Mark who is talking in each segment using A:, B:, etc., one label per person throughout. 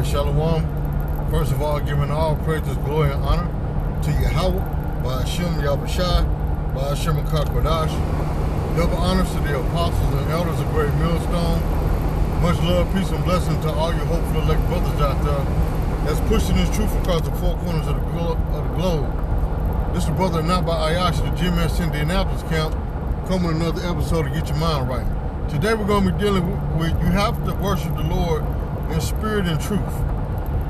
A: Alright, Shalom. First of all, giving all praises, glory, and honor to Yahawah, by Hashem, YAHAWASHI, by Hashem and Kakwadash. Double honors to the apostles and elders of Great Millstone. Much love, peace, and blessing to all you hopeful elect brothers out there that's pushing this truth across the four corners of the globe. This is Brother Not by Ayashi, the GMS Indianapolis camp, coming with another episode to get your mind right. Today we're going to be dealing with you have to worship the Lord in spirit and truth.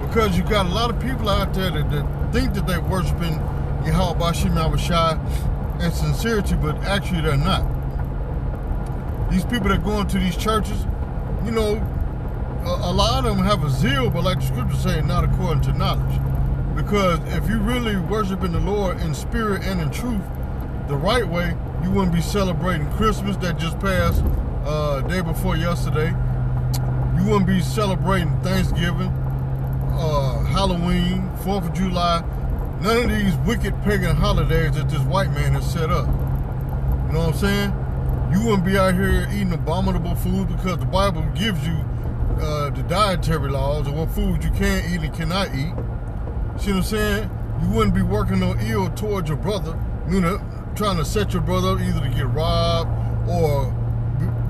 A: Because you got a lot of people out there that think that they're worshiping YAHAWASHI in sincerity, but actually they're not. These people that go into these churches, you know, a lot of them have a zeal, but like the scriptures say, not according to knowledge. Because if you really worshiping the Lord in spirit and in truth, the right way, you wouldn't be celebrating Christmas that just passed day before yesterday. You wouldn't be celebrating Thanksgiving, Halloween, 4th of July, none of these wicked pagan holidays that this white man has set up. You know what I'm saying? You wouldn't be out here eating abominable food because the Bible gives you the dietary laws of what foods you can eat and cannot eat. See what I'm saying? You wouldn't be working no ill towards your brother, you know, trying to set your brother up either to get robbed or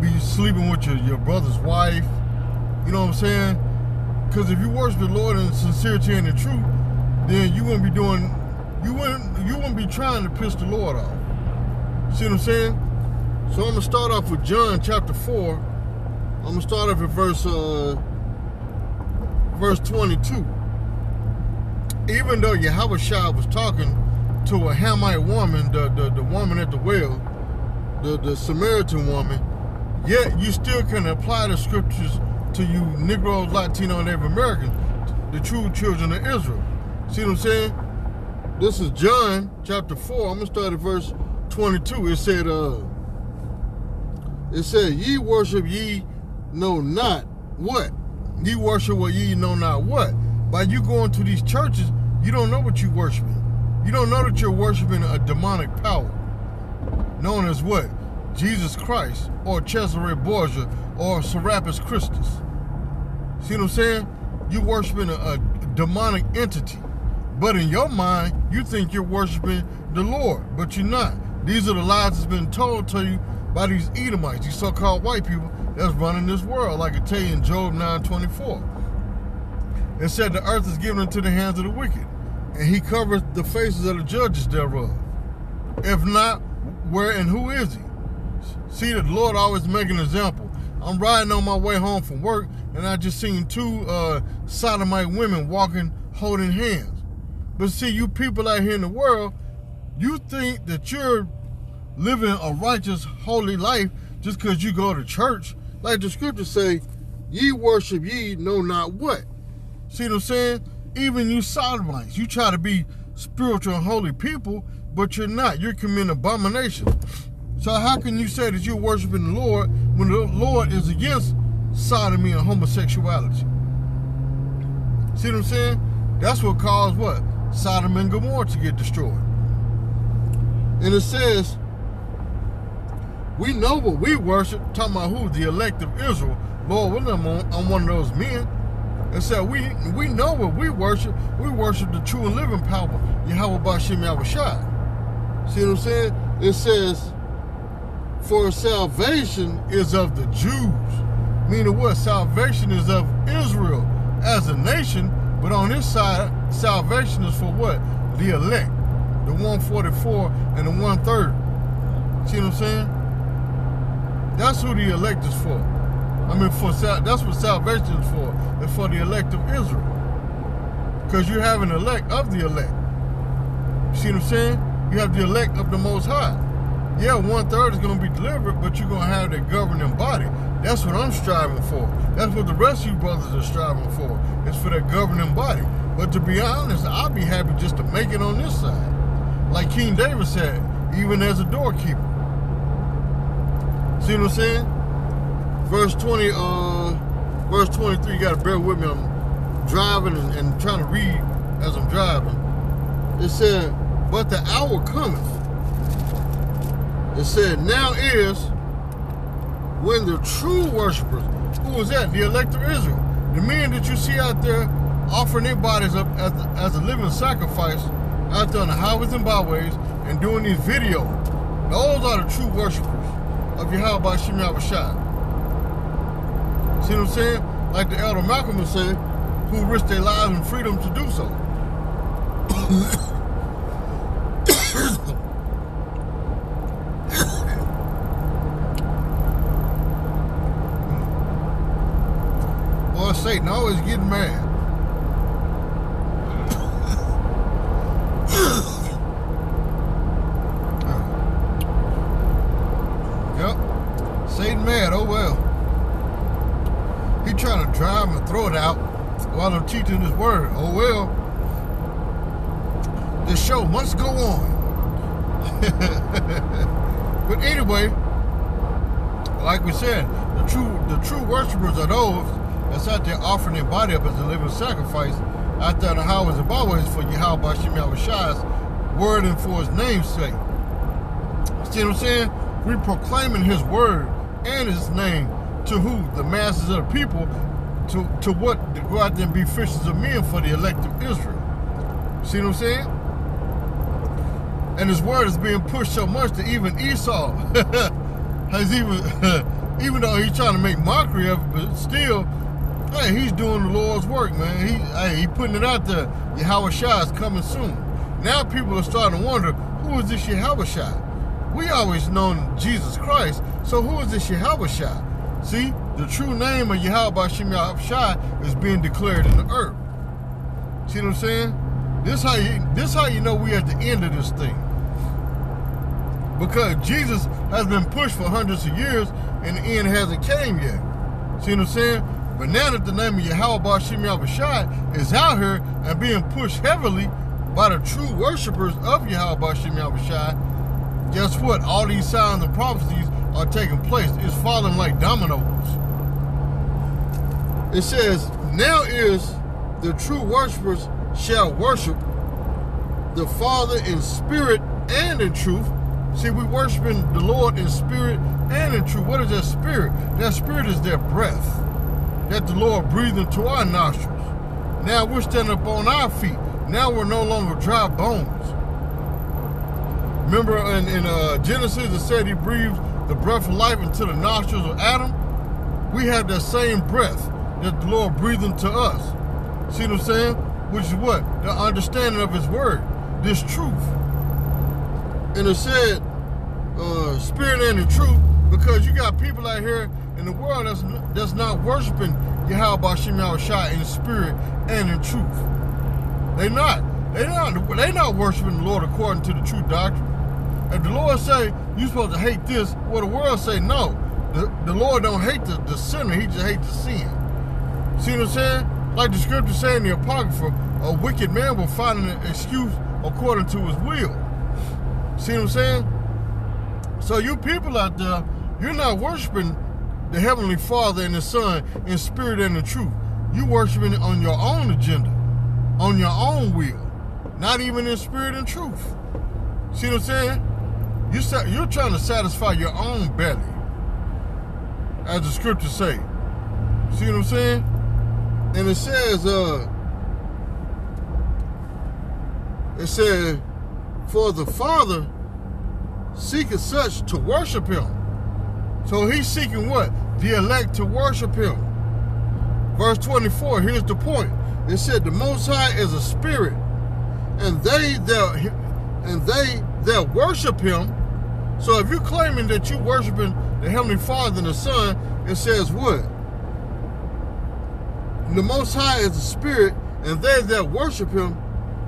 A: be sleeping with your brother's wife. You know what I'm saying? Because if you worship the Lord in sincerity and in truth, then you wouldn't be doing, you wouldn't be trying to piss the Lord off. See what I'm saying? So I'm gonna start off with John chapter 4. I'm gonna start off at verse 22. Even though Yahawashi was talking to a Hamite woman, the woman at the well, the Samaritan woman, yet you still can apply the scriptures to you Negroes, Latino, and Native Americans, the true children of Israel. See what I'm saying? This is John chapter 4. I'm gonna start at verse 22. It said, ye worship ye know not what. Ye worship what ye know not what. By you going to these churches, you don't know what you're worshiping. You don't know that you're worshiping a demonic power, known as what? Jesus Christ, or Cesare Borgia, or Serapis Christus. See what I'm saying? You're worshiping a demonic entity. But in your mind, you think you're worshiping the Lord, but you're not. These are the lies that's been told to you by these Edomites, these so-called white people that's running this world, like I tell you in Job 9:24. It said the earth is given into the hands of the wicked, and he covers the faces of the judges thereof. If not, where and who is he? See, the Lord always make an example. I'm riding on my way home from work, and I just seen two sodomite women walking, holding hands. But see, you people out here in the world, you think that you're living a righteous, holy life just because you go to church. Like the scriptures say, ye worship ye know not what. See what I'm saying? Even you sodomites, you try to be spiritual and holy people, but you're not. You're committing abomination. So how can you say that you're worshiping the Lord when the Lord is against sodomy and homosexuality? See what I'm saying? That's what caused what? Sodom and Gomorrah to get destroyed. And it says, we know what we worship, talking about who? The elect of Israel. Lord willing, I'm one of those men. It said, we know what we worship. We worship the true and living power, YAHAWASHI. See what I'm saying? It says, for salvation is of the Jews. Meaning what? Salvation is of Israel as a nation, but on this side, salvation is for what? The elect. The 144 and the 130. See what I'm saying? That's who the elect is for. I mean, that's what salvation is for. It's for the elect of Israel. Because you have an elect of the elect. See what I'm saying? You have the elect of the Most High. Yeah, 1/3 is going to be delivered, but you're going to have the governing body. That's what I'm striving for. That's what the rest of you brothers are striving for. It's for that governing body. But to be honest, I'll be happy just to make it on this side. Like King David said, even as a doorkeeper. See what I'm saying? Verse 23, you got to bear with me. I'm driving and trying to read as I'm driving. It said, but the hour cometh. It said, now is when the true worshipers, who was that? The elect of Israel. The men that you see out there offering their bodies up as a living sacrifice out there on the highways and byways and doing these videos, those are the true worshipers of YAHAWASHI. See what I'm saying? Like the Elder Malcolm would say, who risked their lives and freedom to do so. Boy, Satan always getting mad. Yep. Satan mad, oh well. He trying to drive my throat out while I'm teaching his word. Oh well. The show must go on. But anyway, like we said, the true worshipers are those that's out there offering their body up as a living sacrifice out there on the highways and byways for YAHAWASHI's word and for his name's sake. See what I'm saying? We proclaiming his word and his name to who? The masses of the people, to what? To go out there and be fishers of men for the elect of Israel. See what I'm saying? And his word is being pushed so much that even Esau has even though he's trying to make mockery of it, but still, hey, he's doing the Lord's work, man. He putting it out there. YAHAWASHI is coming soon. Now people are starting to wonder, who is this YAHAWASHI? We always known Jesus Christ, so who is this YAHAWASHI? See, the true name of YAHAWASHI is being declared in the earth. See what I'm saying? This how you know we at the end of this thing. Because Jesus has been pushed for hundreds of years and the end hasn't came yet. See what I'm saying? But now that the name of YAHAWASHI is out here and being pushed heavily by the true worshipers of YAHAWASHI, guess what? All these signs and prophecies are taking place. It's falling like dominoes. It says, now is the true worshipers shall worship the Father in spirit and in truth. See, we worshiping the Lord in spirit and in truth. What is that spirit? That spirit is their breath that the Lord breathed into our nostrils. Now we're standing up on our feet. Now we're no longer dry bones. Remember in Genesis, it said he breathed the breath of life into the nostrils of Adam. We have that same breath that the Lord breathed into us. See what I'm saying? Which is what? The understanding of his word. This truth. And it said, spirit and in truth, because you got people out here in the world that's not worshiping YAHAWASHI in spirit and in truth. They're not worshiping the Lord according to the true doctrine. If the Lord say, you're supposed to hate this, well, the world say, no. The Lord don't hate the sinner, he just hates the sin. See what I'm saying? Like the scripture say in the Apocrypha, a wicked man will find an excuse according to his will. See what I'm saying? So you people out there, you're not worshiping the Heavenly Father and the Son in spirit and in truth. You worshiping it on your own agenda, on your own will, not even in spirit and truth. See what I'm saying? You're trying to satisfy your own belly, as the scriptures say. See what I'm saying? And it says, for the Father seeketh such to worship him. So he's seeking what? The elect to worship him. Verse 24, here's the point. It said the Most High is a spirit, and they that worship him. So if you're claiming that you're worshiping the Heavenly Father and the Son, it says what? The Most High is a spirit, and they that worship him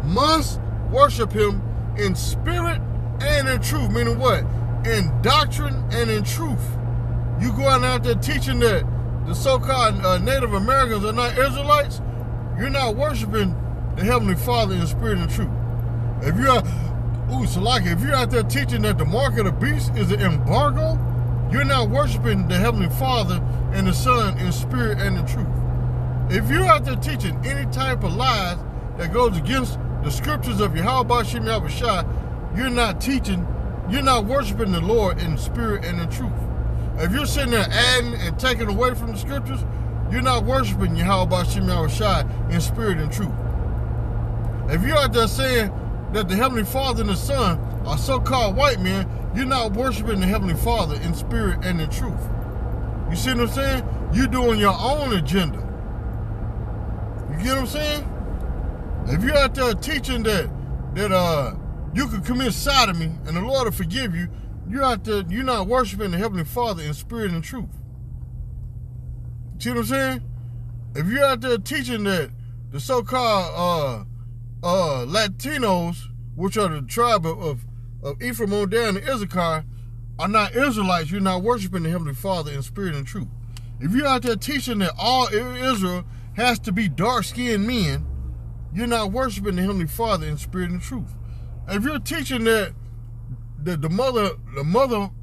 A: must worship him in spirit and in truth. Meaning what? In doctrine and in truth. You going out there teaching that the so-called Native Americans are not Israelites, you're not worshiping the Heavenly Father in spirit and truth. If you're if you're out there teaching that the mark of the beast is an embargo, you're not worshiping the Heavenly Father and the Son in spirit and in truth. If you're out there teaching any type of lies that goes against the scriptures of YAHAWASHI, you're not worshiping the Lord in spirit and in truth. If you're sitting there adding and taking away from the scriptures, you're not worshiping YAHAWASHI in spirit and truth. If you're out there saying that the Heavenly Father and the Son are so-called white men, you're not worshiping the Heavenly Father in spirit and in truth. You see what I'm saying? You're doing your own agenda. You get what I'm saying? If you're out there teaching that you could commit sodomy and the Lord will forgive you, you're not worshiping the Heavenly Father in spirit and truth. See what I'm saying? If you're out there teaching that the so-called Latinos, which are the tribe of Ephraim on down to Issachar, are not Israelites, you're not worshiping the Heavenly Father in spirit and truth. If you're out there teaching that all Israel has to be dark-skinned men, you're not worshiping the Heavenly Father in spirit and truth. If you're teaching that the mother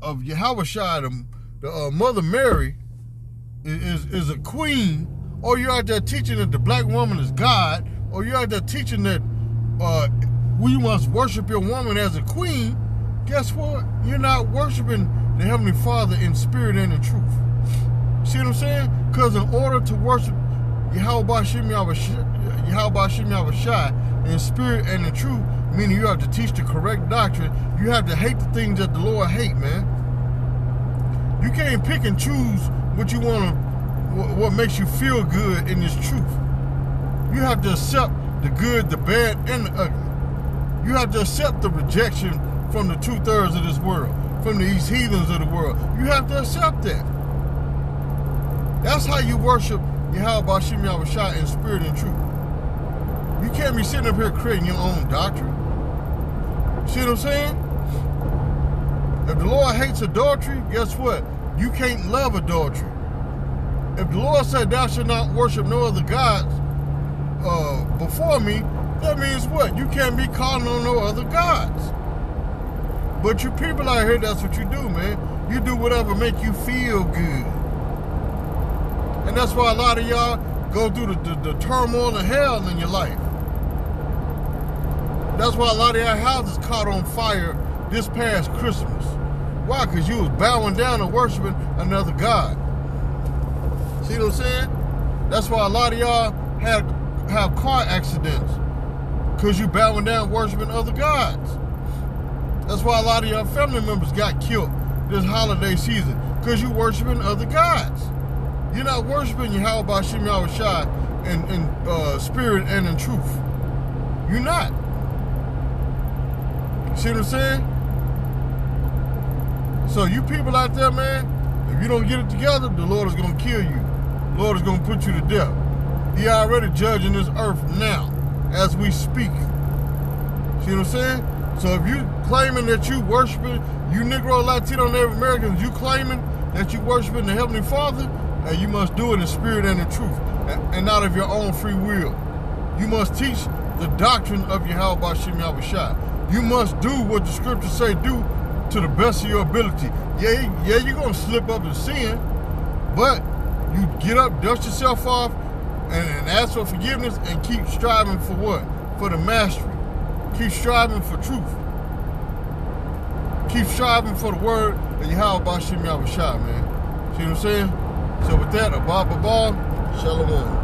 A: of YAHAWASHI, the Mother Mary, is a queen, or you're out there teaching that the black woman is God, or you're out there teaching that we must worship your woman as a queen, guess what? You're not worshiping the Heavenly Father in spirit and in truth. See what I'm saying? Because in order to worship YAHAWASHI in spirit and in truth, meaning you have to teach the correct doctrine, you have to hate the things that the Lord hate, man. You can't pick and choose what you want to, what makes you feel good in this truth. You have to accept the good, the bad, and the ugly. You have to accept the rejection from the 2/3 of this world, from these heathens of the world. You have to accept that. That's how you worship YAHAWASHI in spirit and truth. You can't be sitting up here creating your own doctrine. See what I'm saying? If the Lord hates adultery, guess what? You can't love adultery. If the Lord said thou shalt not worship no other gods before me, that means what? You can't be calling on no other gods. But you people out here, that's what you do, man. You do whatever make you feel good. And that's why a lot of y'all go through the turmoil and hell in your life. That's why a lot of y'all houses caught on fire this past Christmas. Why? Because you was bowing down and worshiping another God. See what I'm saying? That's why a lot of y'all have car accidents. Because you bowing down worshiping other gods. That's why a lot of your family members got killed this holiday season. Because you worshiping other gods. You're not worshiping YAHAWASHI in spirit and in truth. You're not. See what I'm saying? So you people out there, man, if you don't get it together, the Lord is going to kill you. The Lord is going to put you to death. He already judging this earth now, as we speak. See what I'm saying? So if you claiming that you worshiping, you Negro, Latino, Native Americans, you claiming that you worshiping the Heavenly Father, and you must do it in spirit and in truth, and not of your own free will. You must teach the doctrine of YAHAWASHI. You must do what the scriptures say do to the best of your ability. Yeah, you're going to slip up and sin, but you get up, dust yourself off, and ask for forgiveness, and keep striving for what? For the mastery. Keep striving for truth. Keep striving for the word of YAHAWASHI, man. See what I'm saying? So with that, Abba, shalom.